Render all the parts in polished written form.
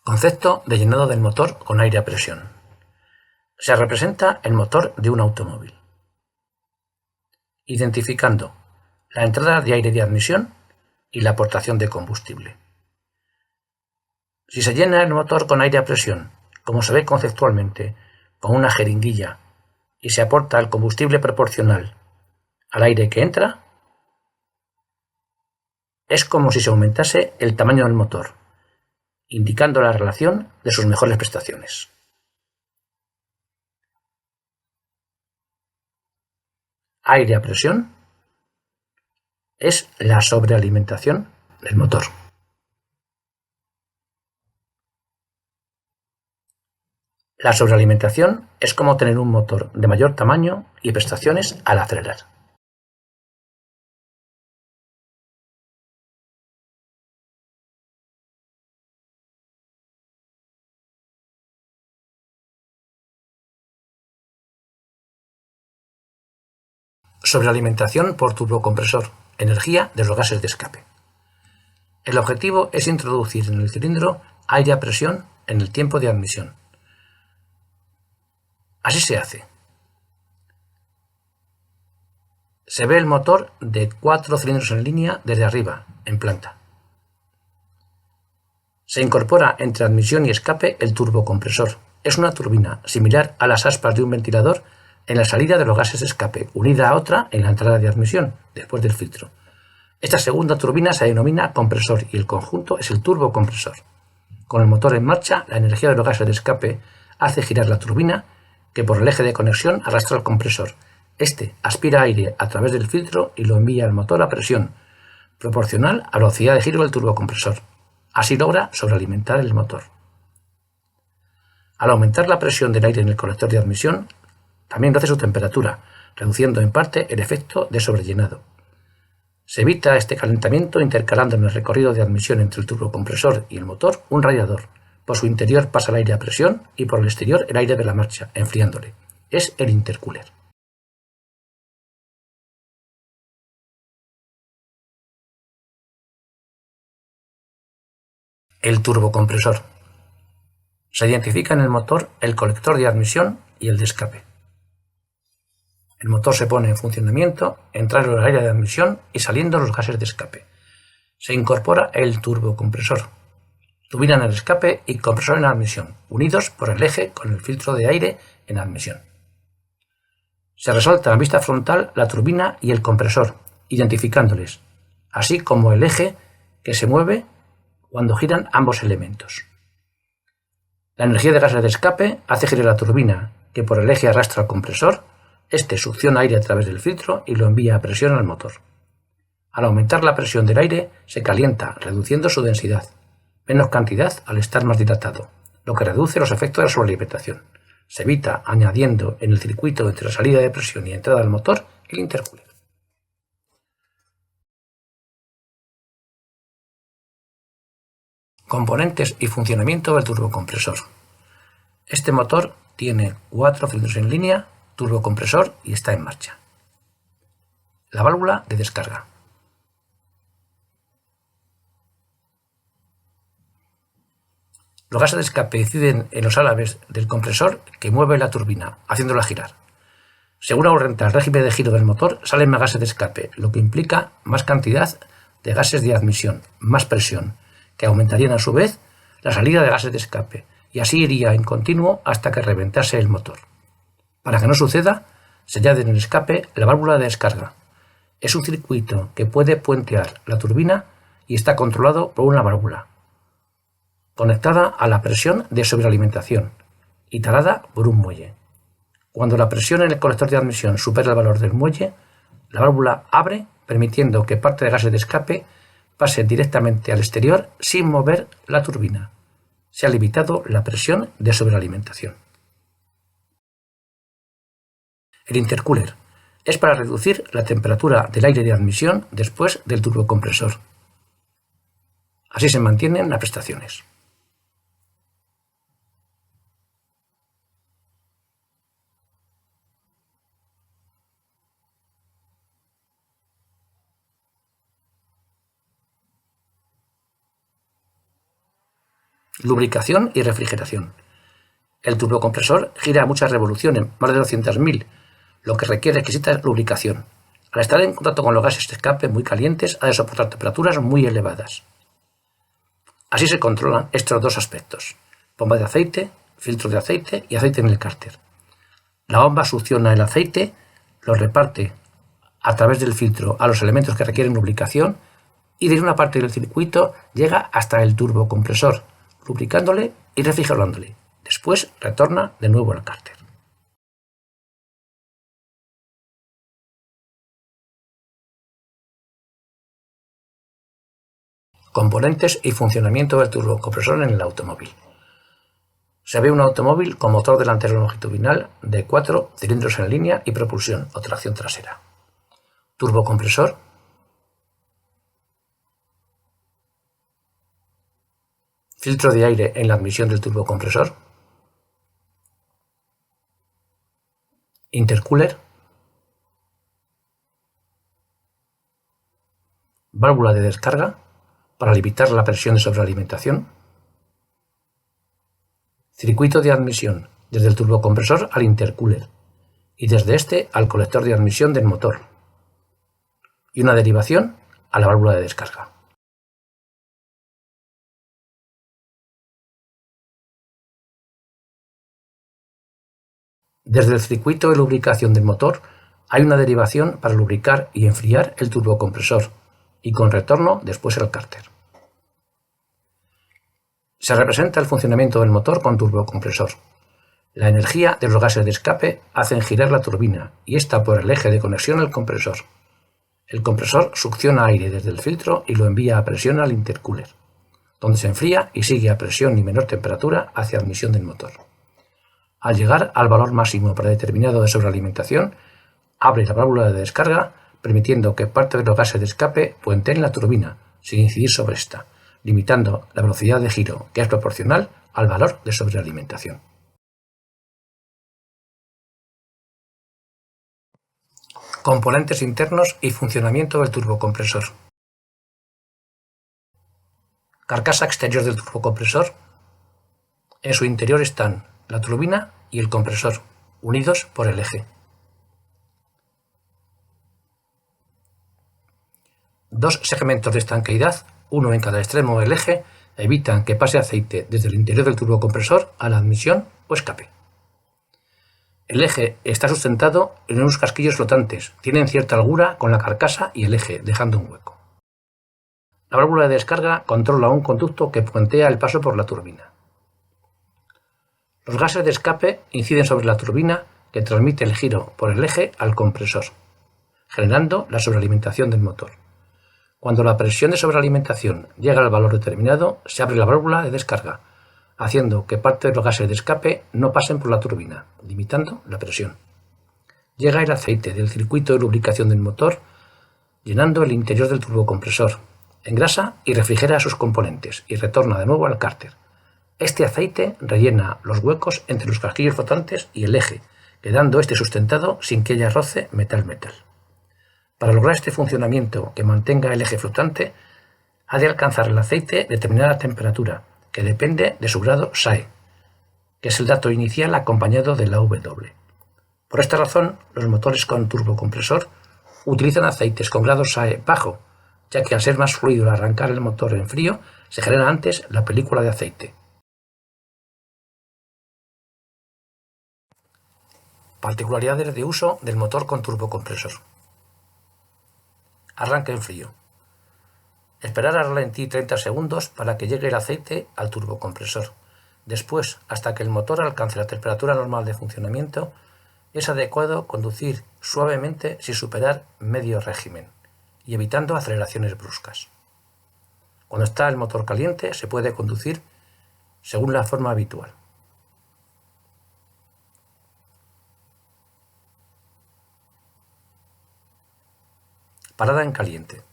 Concepto de llenado del motor con aire a presión. Se representa el motor de un automóvil, identificando la entrada de aire de admisión y la aportación de combustible. Si se llena el motor con aire a presión, como se ve conceptualmente, con una jeringuilla, y se aporta el combustible proporcional al aire que entra, es como si se aumentase el tamaño del motor, indicando la relación de sus mejores prestaciones. Aire a presión es la sobrealimentación del motor. La sobrealimentación es como tener un motor de mayor tamaño y prestaciones al acelerar. Sobrealimentación por turbocompresor, energía de los gases de escape. El objetivo es introducir en el cilindro aire a presión en el tiempo de admisión. Así se hace. Se ve el motor de 4 cilindros en línea desde arriba, en planta. Se incorpora entre admisión y escape el turbocompresor. Es una turbina similar a las aspas de un ventilador en la salida de los gases de escape, unida a otra en la entrada de admisión, después del filtro. Esta segunda turbina se denomina compresor y el conjunto es el turbocompresor. Con el motor en marcha, la energía de los gases de escape hace girar la turbina, que por el eje de conexión arrastra el compresor. Este aspira aire a través del filtro y lo envía al motor a presión, proporcional a la velocidad de giro del turbocompresor. Así logra sobrealimentar el motor. Al aumentar la presión del aire en el colector de admisión, también crece su temperatura, reduciendo en parte el efecto de sobrellenado. Se evita este calentamiento intercalando en el recorrido de admisión entre el turbocompresor y el motor un radiador. Por su interior pasa el aire a presión y por el exterior el aire de la marcha, enfriándole. Es el intercooler. El turbocompresor. Se identifica en el motor el colector de admisión y el de escape. El motor se pone en funcionamiento, entrando el aire de admisión y saliendo los gases de escape. Se incorpora el turbocompresor, turbina en el escape y compresor en admisión, unidos por el eje con el filtro de aire en admisión. Se resalta en la vista frontal la turbina y el compresor, identificándoles, así como el eje que se mueve cuando giran ambos elementos. La energía de gases de escape hace girar la turbina, que por el eje arrastra al compresor. Este succiona aire a través del filtro y lo envía a presión al motor. Al aumentar la presión del aire, se calienta, reduciendo su densidad, menos cantidad al estar más dilatado, lo que reduce los efectos de la sobrealimentación. Se evita añadiendo en el circuito entre la salida de presión y entrada del motor el intercooler. Componentes y funcionamiento del turbocompresor. Este motor tiene 4 cilindros en línea, turbocompresor y está en marcha. La válvula de descarga. Los gases de escape inciden en los álabes del compresor que mueve la turbina, haciéndola girar. Según aumenta el régimen de giro del motor, salen más gases de escape, lo que implica más cantidad de gases de admisión, más presión, que aumentarían a su vez la salida de gases de escape, y así iría en continuo hasta que reventase el motor. Para que no suceda, se añade en el escape la válvula de descarga. Es un circuito que puede puentear la turbina y está controlado por una válvula, conectada a la presión de sobrealimentación y talada por un muelle. Cuando la presión en el colector de admisión supera el valor del muelle, la válvula abre, permitiendo que parte de gases de escape pase directamente al exterior sin mover la turbina. Se ha limitado la presión de sobrealimentación. El intercooler es para reducir la temperatura del aire de admisión después del turbocompresor. Así se mantienen las prestaciones. Lubricación y refrigeración. El turbocompresor gira a muchas revoluciones, más de 200.000, lo que requiere exquisita lubricación. Al estar en contacto con los gases de escape muy calientes, ha de soportar temperaturas muy elevadas. Así se controlan estos dos aspectos: bomba de aceite, filtro de aceite y aceite en el cárter. La bomba succiona el aceite, lo reparte a través del filtro a los elementos que requieren lubricación y desde una parte del circuito llega hasta el turbocompresor, lubricándole y refrigerándole. Después retorna de nuevo al cárter. Componentes y funcionamiento del turbocompresor en el automóvil. Se ve un automóvil con motor delantero longitudinal de 4 cilindros en línea y propulsión o tracción trasera. Turbocompresor. Filtro de aire en la admisión del turbocompresor. Intercooler. Válvula de descarga para limitar la presión de sobrealimentación. Circuito de admisión desde el turbocompresor al intercooler y desde este al colector de admisión del motor. Y una derivación a la válvula de descarga. Desde el circuito de lubricación del motor hay una derivación para lubricar y enfriar el turbocompresor y con retorno después al cárter. Se representa el funcionamiento del motor con turbocompresor. La energía de los gases de escape hacen girar la turbina y esta por el eje de conexión al compresor. El compresor succiona aire desde el filtro y lo envía a presión al intercooler, donde se enfría y sigue a presión y menor temperatura hacia admisión del motor. Al llegar al valor máximo predeterminado de sobrealimentación, abre la válvula de descarga, permitiendo que parte de los gases de escape puenteen la turbina, sin incidir sobre esta, limitando la velocidad de giro, que es proporcional al valor de sobrealimentación. Componentes internos y funcionamiento del turbocompresor. Carcasa exterior del turbocompresor. En su interior están la turbina y el compresor, unidos por el eje. Dos segmentos de estanqueidad, uno en cada extremo del eje, evitan que pase aceite desde el interior del turbocompresor a la admisión o escape. El eje está sustentado en unos casquillos flotantes, tienen cierta holgura con la carcasa y el eje, dejando un hueco. La válvula de descarga controla un conducto que puentea el paso por la turbina. Los gases de escape inciden sobre la turbina que transmite el giro por el eje al compresor, generando la sobrealimentación del motor. Cuando la presión de sobrealimentación llega al valor determinado, se abre la válvula de descarga, haciendo que parte de los gases de escape no pasen por la turbina, limitando la presión. Llega el aceite del circuito de lubricación del motor, llenando el interior del turbocompresor, engrasa y refrigera a sus componentes y retorna de nuevo al cárter. Este aceite rellena los huecos entre los casquillos flotantes y el eje, quedando este sustentado sin que haya roce metal-metal. Para lograr este funcionamiento que mantenga el eje flotante, ha de alcanzar el aceite determinada temperatura, que depende de su grado SAE, que es el dato inicial acompañado de la W. Por esta razón, los motores con turbocompresor utilizan aceites con grado SAE bajo, ya que al ser más fluido al arrancar el motor en frío, se genera antes la película de aceite. Particularidades de uso del motor con turbocompresor. Arranque en frío. Esperar a ralentí 30 segundos para que llegue el aceite al turbocompresor. Después, hasta que el motor alcance la temperatura normal de funcionamiento, es adecuado conducir suavemente sin superar medio régimen y evitando aceleraciones bruscas. Cuando está el motor caliente, se puede conducir según la forma habitual. Parada en caliente.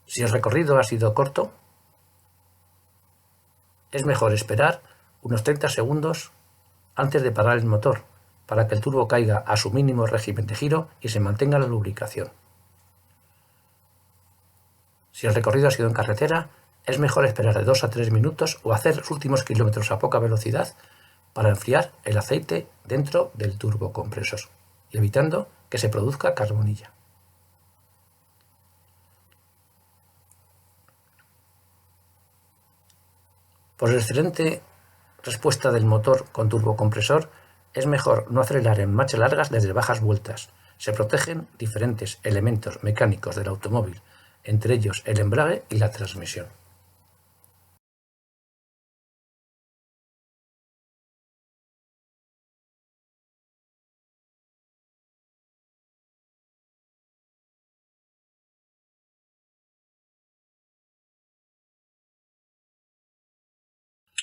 Si el recorrido ha sido corto, es mejor esperar unos 30 segundos antes de parar el motor para que el turbo caiga a su mínimo régimen de giro y se mantenga la lubricación. Si el recorrido ha sido en carretera, es mejor esperar de 2 a 3 minutos o hacer los últimos kilómetros a poca velocidad para enfriar el aceite dentro del turbocompresor, evitando que se produzca carbonilla. Por la excelente respuesta del motor con turbocompresor, es mejor no acelerar en marchas largas desde bajas vueltas. Se protegen diferentes elementos mecánicos del automóvil, entre ellos el embrague y la transmisión.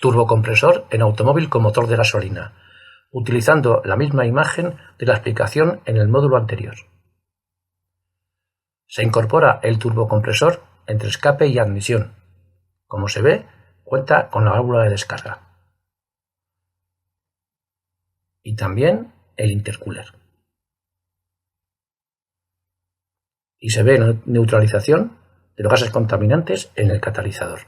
Turbocompresor en automóvil con motor de gasolina, utilizando la misma imagen de la explicación en el módulo anterior. Se incorpora el turbocompresor entre escape y admisión. Como se ve, cuenta con la válvula de descarga. Y también el intercooler. Y se ve la neutralización de los gases contaminantes en el catalizador.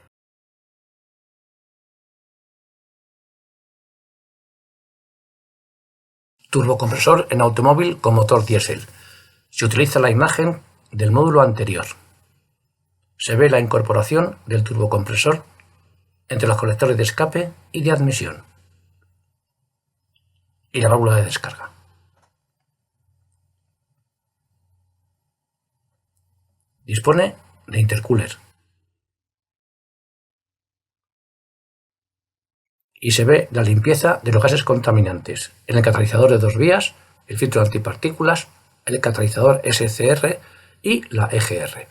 Turbocompresor en automóvil con motor diésel. Se utiliza la imagen del módulo anterior. Se ve la incorporación del turbocompresor entre los colectores de escape y de admisión y la válvula de descarga. Dispone de intercooler. Y se ve la limpieza de los gases contaminantes en el catalizador de 2 vías, el filtro de antipartículas, el catalizador SCR y la EGR.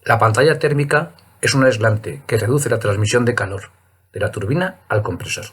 La pantalla térmica es un aislante que reduce la transmisión de calor de la turbina al compresor.